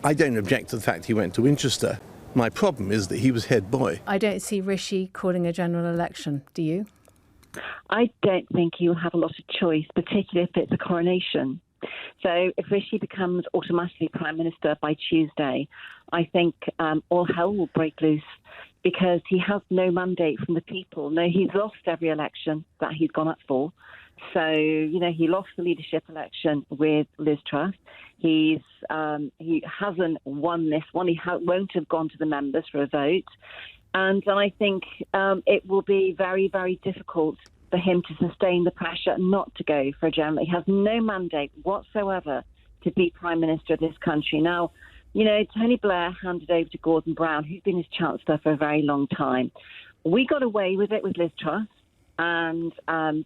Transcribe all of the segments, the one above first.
I don't object to the fact he went to Winchester. My problem is that he was head boy. I don't see Rishi calling a general election. Do you? I don't think he will have a lot of choice, particularly if it's a coronation. So if Rishi becomes automatically Prime Minister by Tuesday, I think all hell will break loose because he has no mandate from the people. No, he's lost every election that he's gone up for. So, he lost the leadership election with Liz Truss. He hasn't won this one. He won't have gone to the members for a vote. And I think it will be very, very difficult for him to sustain the pressure not to go for a general. He has no mandate whatsoever to be Prime Minister of this country. Now, Tony Blair handed over to Gordon Brown, who's been his Chancellor for a very long time. We got away with it with Liz Truss, and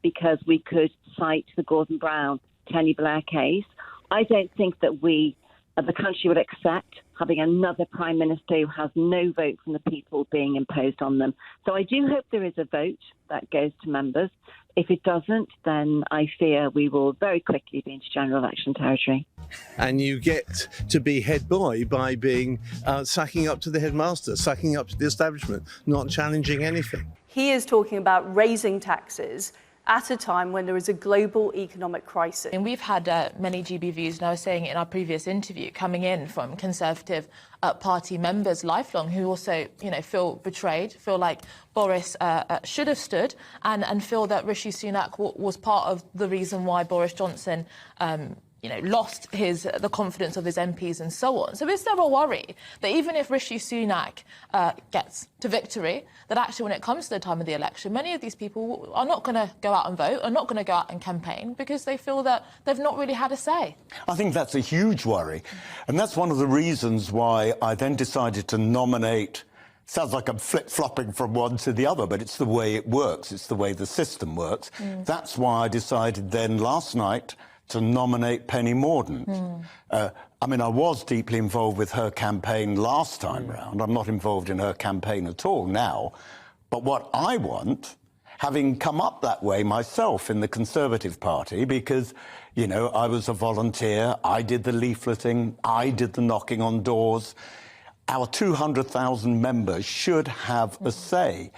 because we could cite the Gordon Brown, Tony Blair case. I don't think that the country would accept having another Prime Minister who has no vote from the people being imposed on them. So I do hope there is a vote that goes to members. If it doesn't, then I fear we will very quickly be into general election territory. And you get to be head boy by being sucking up to the headmaster, sucking up to the establishment, not challenging anything. He is talking about raising taxes at a time when there is a global economic crisis. And we've had many GBVs, and I was saying it in our previous interview, coming in from Conservative Party members lifelong who also, feel betrayed, feel like Boris should have stood, and feel that Rishi Sunak was part of the reason why Boris Johnson lost the confidence of his MPs and so on. So is there a worry that even if Rishi Sunak gets to victory, that actually when it comes to the time of the election, many of these people are not going to go out and vote, are not going to go out and campaign because they feel that they've not really had a say? I think that's a huge worry. And that's one of the reasons why I then decided to nominate. Sounds like I'm flip-flopping from one to the other, but it's the way it works. It's the way the system works. That's why I decided then last night to nominate Penny Mordaunt. I was deeply involved with her campaign last time round. I'm not involved in her campaign at all now. But what I want, having come up that way myself in the Conservative Party, because, I was a volunteer, I did the leafleting, I did the knocking on doors, our 200,000 members should have a say.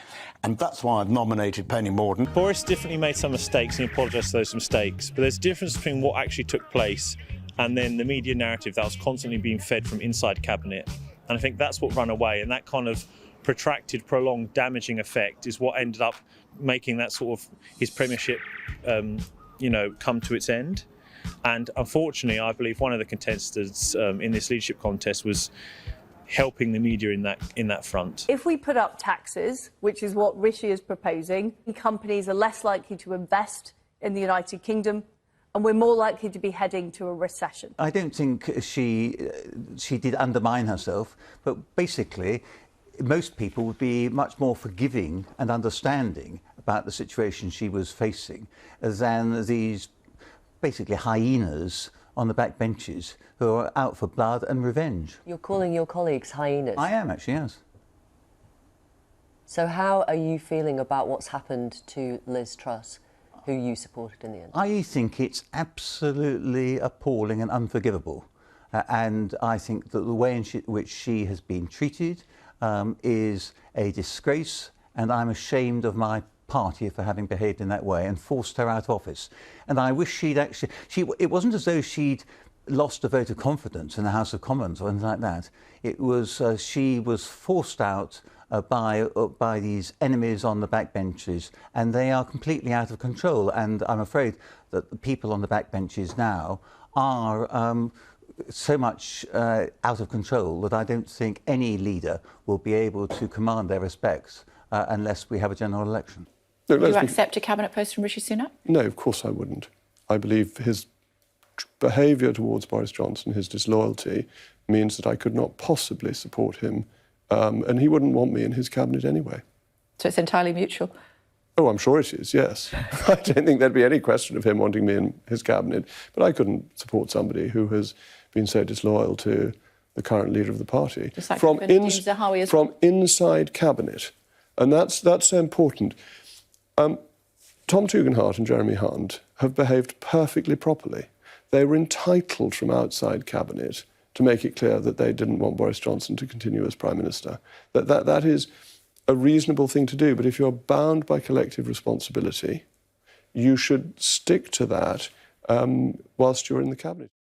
And that's why I've nominated Penny Mordaunt. Boris definitely made some mistakes and he apologised for those mistakes. But there's a difference between what actually took place and then the media narrative that was constantly being fed from inside Cabinet. And I think that's what ran away. And that kind of protracted, prolonged, damaging effect is what ended up making that sort of his premiership, come to its end. And unfortunately, I believe one of the contestants in this leadership contest was helping the media in that front. If we put up taxes, which is what Rishi is proposing, companies are less likely to invest in the United Kingdom, and we're more likely to be heading to a recession. I don't think she did undermine herself, but basically most people would be much more forgiving and understanding about the situation she was facing than these basically hyenas on the back benches who are out for blood and revenge. You're calling your colleagues hyenas? I am, actually, yes. So how are you feeling about what's happened to Liz Truss, who you supported in the end? I think it's absolutely appalling and unforgivable. And I think that the way in which she has been treated is a disgrace, and I'm ashamed of my party for having behaved in that way and forced her out of office. And I wish she'd actually... It wasn't as though she'd lost a vote of confidence in the House of Commons or anything like that. It was she was forced out by these enemies on the backbenches, and they are completely out of control. And I'm afraid that the people on the backbenches now are so much out of control that I don't think any leader will be able to command their respects unless we have a general election. Would you accept a cabinet post from Rishi Sunak? No, of course I wouldn't. I believe his behaviour towards Boris Johnson, his disloyalty, means that I could not possibly support him, and he wouldn't want me in his cabinet anyway. So it's entirely mutual? Oh, I'm sure it is, yes. I don't think there'd be any question of him wanting me in his cabinet, but I couldn't support somebody who has been so disloyal to the current leader of the party. Just like from inside cabinet. And that's so important. Tom Tugendhat and Jeremy Hunt have behaved perfectly properly. They were entitled from outside cabinet to make it clear that they didn't want Boris Johnson to continue as Prime Minister. That is a reasonable thing to do, but if you're bound by collective responsibility, you should stick to that whilst you're in the cabinet.